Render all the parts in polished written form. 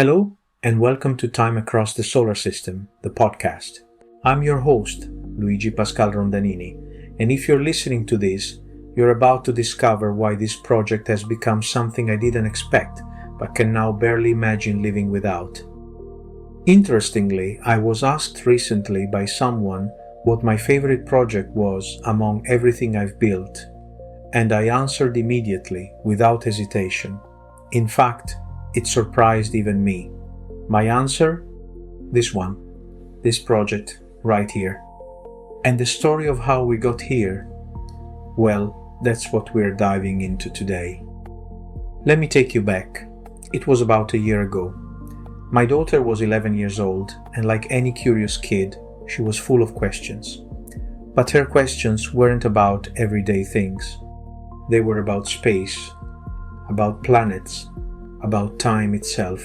Hello, and welcome to Time Across the Solar System, the podcast. I'm your host, Luigi Pascal Rondanini, and if you're listening to this, you're about to discover why this project has become something I didn't expect, but can now barely imagine living without. Interestingly, I was asked recently by someone what my favorite project was among everything I've built, and I answered immediately, without hesitation. In fact, it surprised even me. My answer? This one. This project, right here. And the story of how we got here? Well, that's what we're diving into today. Let me take you back. It was about a year ago. My daughter was 11 years old, and like any curious kid, she was full of questions. But her questions weren't about everyday things. They were about space, about planets, about time itself.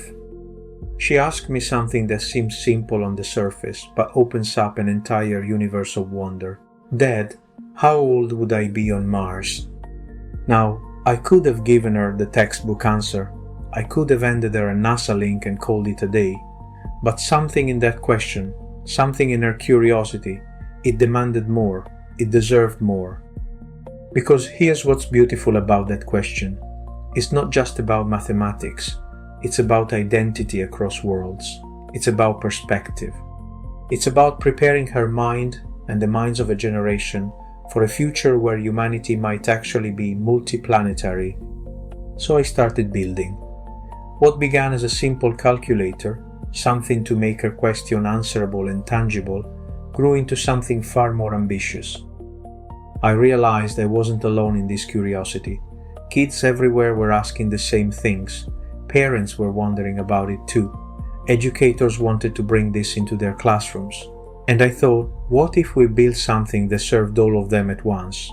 She asked me something that seems simple on the surface, but opens up an entire universe of wonder. Dad, how old would I be on Mars? Now, I could have given her the textbook answer. I could have handed her a NASA link and called it a day. But something in that question, something in her curiosity, it demanded more. It deserved more. Because here's what's beautiful about that question. It's not just about mathematics. It's about identity across worlds. It's about perspective. It's about preparing her mind and the minds of a generation for a future where humanity might actually be multiplanetary. So I started building. What began as a simple calculator, something to make her question answerable and tangible, grew into something far more ambitious. I realized I wasn't alone in this curiosity. Kids everywhere were asking the same things. Parents were wondering about it too. Educators wanted to bring this into their classrooms. And I thought, what if we built something that served all of them at once?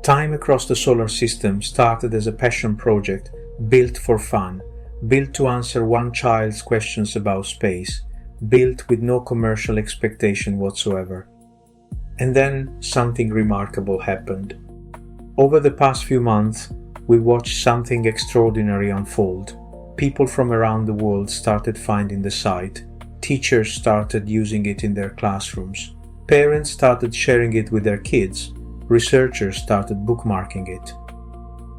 Time Across the Solar System started as a passion project, built for fun, built to answer one child's questions about space, built with no commercial expectation whatsoever. And then something remarkable happened. Over the past few months, we watched something extraordinary unfold. People from around the world started finding the site. Teachers started using it in their classrooms. Parents started sharing it with their kids. Researchers started bookmarking it.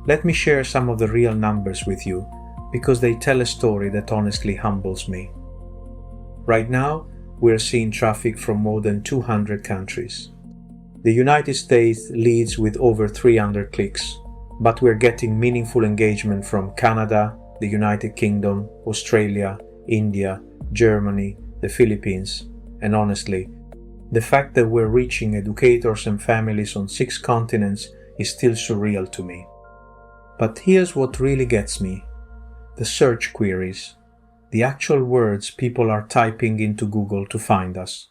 Let me share some of the real numbers with you, because they tell a story that honestly humbles me. Right now, we're seeing traffic from more than 200 countries. The United States leads with over 300 clicks, but we're getting meaningful engagement from Canada, the United Kingdom, Australia, India, Germany, the Philippines, and honestly, the fact that we're reaching educators and families on 6 continents is still surreal to me. But here's what really gets me: the search queries, the actual words people are typing into Google to find us.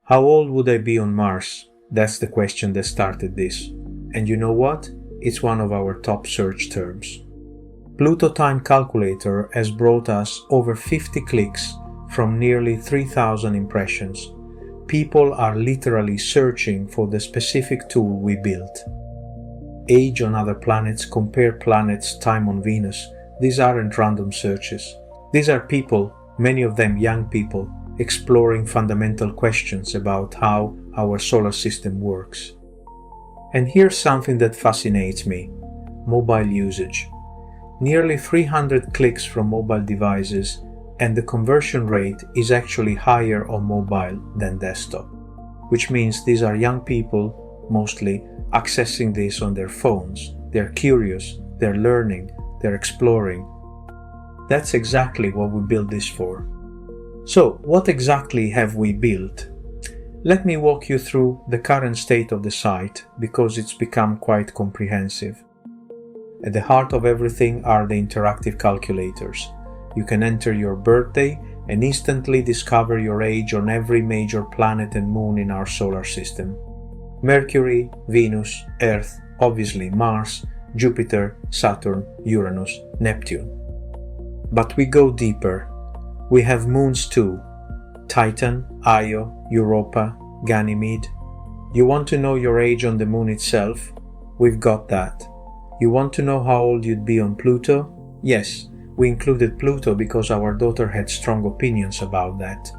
How old would I be on Mars? That's the question that started this. And you know what? It's one of our top search terms. Pluto Time Calculator has brought us over 50 clicks from nearly 3,000 impressions. People are literally searching for the specific tool we built. Age on other planets, compare planets, time on Venus. These aren't random searches. These are people, many of them young people, exploring fundamental questions about how our solar system works. And here's something that fascinates me: mobile usage. Nearly 300 clicks from mobile devices, and the conversion rate is actually higher on mobile than desktop, which means these are young people, mostly, accessing this on their phones. They're curious, they're learning, they're exploring. That's exactly what we built this for. So, what exactly have we built? Let me walk you through the current state of the site, because it's become quite comprehensive. At the heart of everything are the interactive calculators. You can enter your birthday and instantly discover your age on every major planet and moon in our solar system. Mercury, Venus, Earth, obviously Mars, Jupiter, Saturn, Uranus, Neptune. But we go deeper. We have moons too: Titan, Io, Europa, Ganymede. You want to know your age on the moon itself? We've got that. You want to know how old you'd be on Pluto? Yes, We included Pluto because our daughter had strong opinions about that.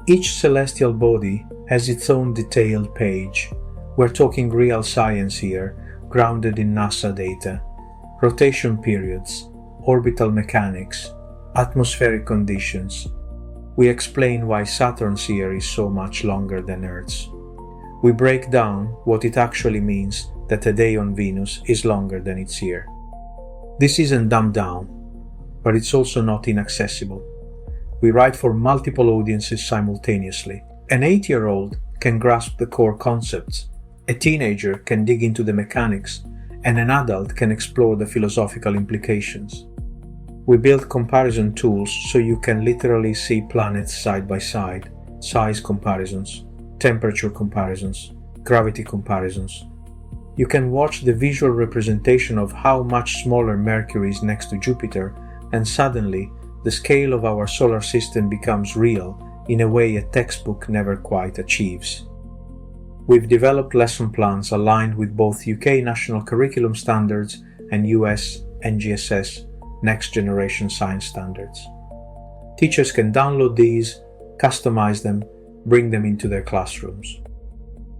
Each celestial body has its own detailed page. We're talking real science here, grounded in NASA data. Rotation periods, orbital mechanics, atmospheric conditions. We explain why Saturn's year is so much longer than Earth's. We break down what it actually means that a day on Venus is longer than its year. This isn't dumbed down, but it's also not inaccessible. We write for multiple audiences simultaneously. An 8-year-old can grasp the core concepts, a teenager can dig into the mechanics, and an adult can explore the philosophical implications. We build comparison tools so you can literally see planets side by side, size comparisons, temperature comparisons, gravity comparisons. You can watch the visual representation of how much smaller Mercury is next to Jupiter, and suddenly the scale of our solar system becomes real in a way a textbook never quite achieves. We've developed lesson plans aligned with both UK national curriculum standards and US NGSS Next Generation Science Standards. Teachers can download these, customize them, bring them into their classrooms.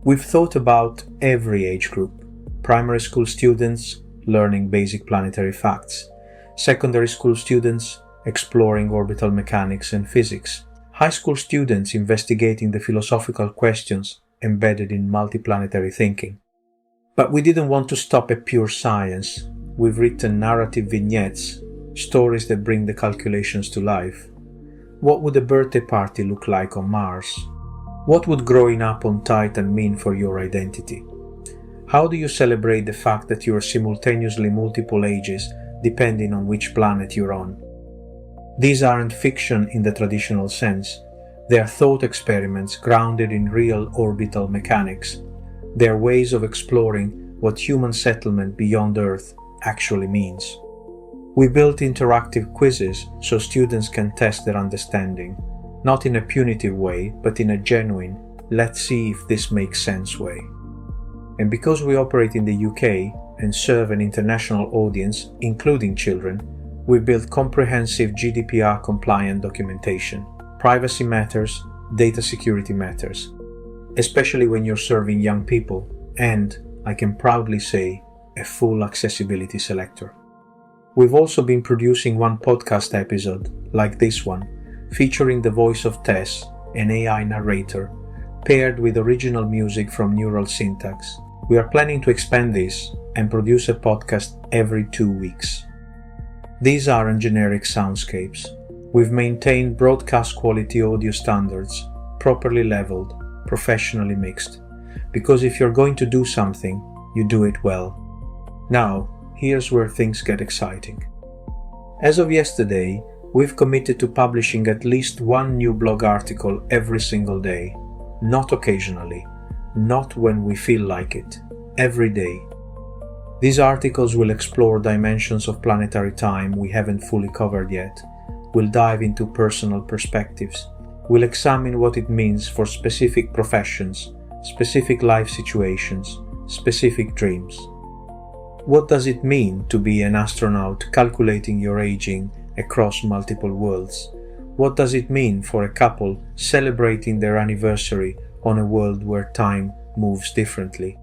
We've thought about every age group: primary school students learning basic planetary facts, secondary school students exploring orbital mechanics and physics, high school students investigating the philosophical questions embedded in multiplanetary thinking. But we didn't want to stop at pure science. We've written narrative vignettes, stories that bring the calculations to life. What would a birthday party look like on Mars? What would growing up on Titan mean for your identity? How do you celebrate the fact that you are simultaneously multiple ages depending on which planet you're on? These aren't fiction in the traditional sense. They are thought experiments grounded in real orbital mechanics. They are ways of exploring what human settlement beyond Earth actually means. We built interactive quizzes so students can test their understanding, not in a punitive way, but in a genuine, let's see if this makes sense way. And because we operate in the UK and serve an international audience, including children, we built comprehensive GDPR-compliant documentation. Privacy matters, data security matters, especially when you're serving young people, and, I can proudly say, a full accessibility selector. We've also been producing one podcast episode, like this one, featuring the voice of Tess, an AI narrator, paired with original music from Neural Syntax. We are planning to expand this and produce a podcast every 2 weeks. These aren't generic soundscapes. We've maintained broadcast quality audio standards, properly leveled, professionally mixed. Because if you're going to do something, you do it well. Now, here's where things get exciting. As of yesterday, we've committed to publishing at least one new blog article every single day. Not occasionally, not when we feel like it, every day. These articles will explore dimensions of planetary time we haven't fully covered yet. We'll dive into personal perspectives. We'll examine what it means for specific professions, specific life situations, specific dreams. What does it mean to be an astronaut calculating your aging across multiple worlds? What does it mean for a couple celebrating their anniversary on a world where time moves differently?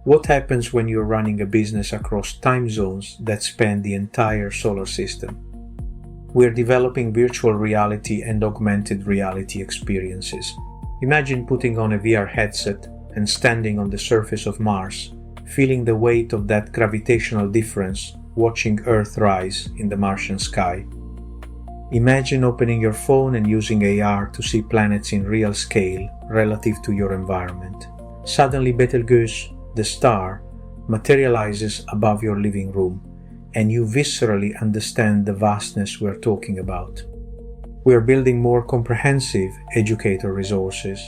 What happens when you're running a business across time zones that span the entire solar system? We're developing virtual reality and augmented reality experiences. Imagine putting on a VR headset and standing on the surface of Mars, feeling the weight of that gravitational difference, watching Earth rise in the Martian sky. Imagine opening your phone and using AR to see planets in real scale relative to your environment. Suddenly Betelgeuse, the star, materializes above your living room, and you viscerally understand the vastness we're talking about. We're building more comprehensive educator resources,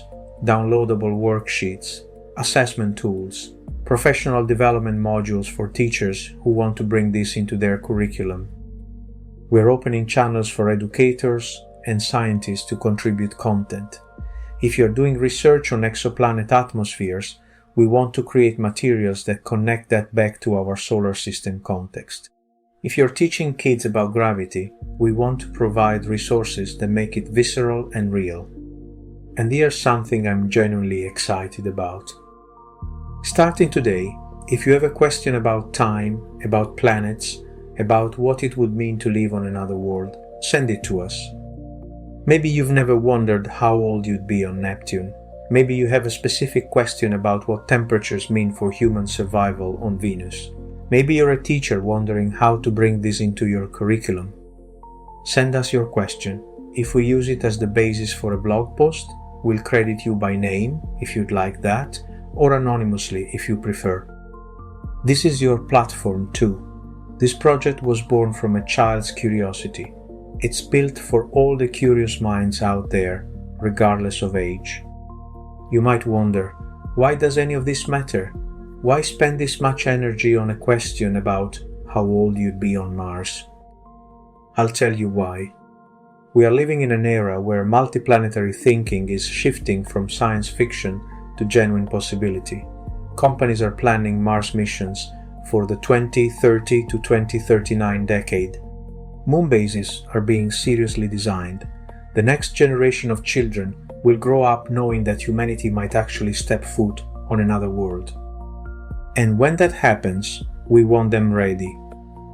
downloadable worksheets, assessment tools, professional development modules for teachers who want to bring this into their curriculum. We're opening channels for educators and scientists to contribute content. If you're doing research on exoplanet atmospheres, we want to create materials that connect that back to our solar system context. If you're teaching kids about gravity, we want to provide resources that make it visceral and real. And here's something I'm genuinely excited about. Starting today, if you have a question about time, about planets, about what it would mean to live on another world, send it to us. Maybe you've never wondered how old you'd be on Neptune. Maybe you have a specific question about what temperatures mean for human survival on Venus. Maybe you're a teacher wondering how to bring this into your curriculum. Send us your question. If we use it as the basis for a blog post, we'll credit you by name if you'd like that, or anonymously if you prefer. This is your platform too. This project was born from a child's curiosity. It's built for all the curious minds out there, regardless of age. You might wonder, why does any of this matter? Why spend this much energy on a question about how old you'd be on Mars? I'll tell you why. We are living in an era where multiplanetary thinking is shifting from science fiction to genuine possibility. Companies are planning Mars missions for the 2030 to 2039 decade. Moon bases are being seriously designed. The next generation of children will grow up knowing that humanity might actually step foot on another world. And when that happens, we want them ready.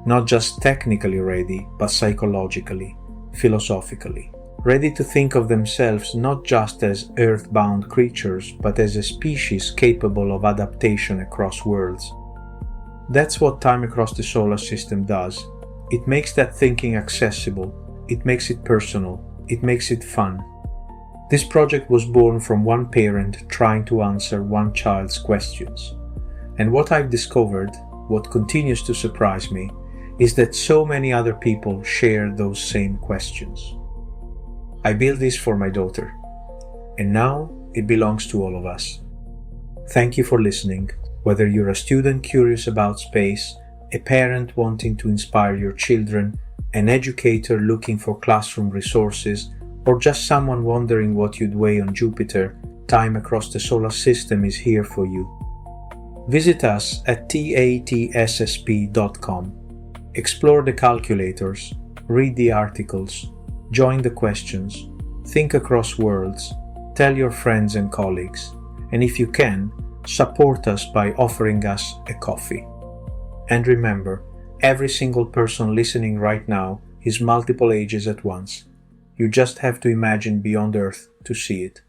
Not just technically ready, but psychologically, philosophically. Ready to think of themselves not just as earthbound creatures, but as a species capable of adaptation across worlds. That's what Time Across the Solar System does. It makes that thinking accessible, it makes it personal, it makes it fun. This project was born from one parent trying to answer one child's questions. And what I've discovered, what continues to surprise me, is that so many other people share those same questions. I built this for my daughter, and now it belongs to all of us. Thank you for listening. Whether you're a student curious about space, a parent wanting to inspire your children, an educator looking for classroom resources, or just someone wondering what you'd weigh on Jupiter, Time Across the Solar System is here for you. Visit us at tatssp.com. Explore the calculators, read the articles, join the questions, think across worlds, tell your friends and colleagues, and if you can, support us by offering us a coffee. And remember, every single person listening right now is multiple ages at once. You just have to imagine beyond Earth to see it.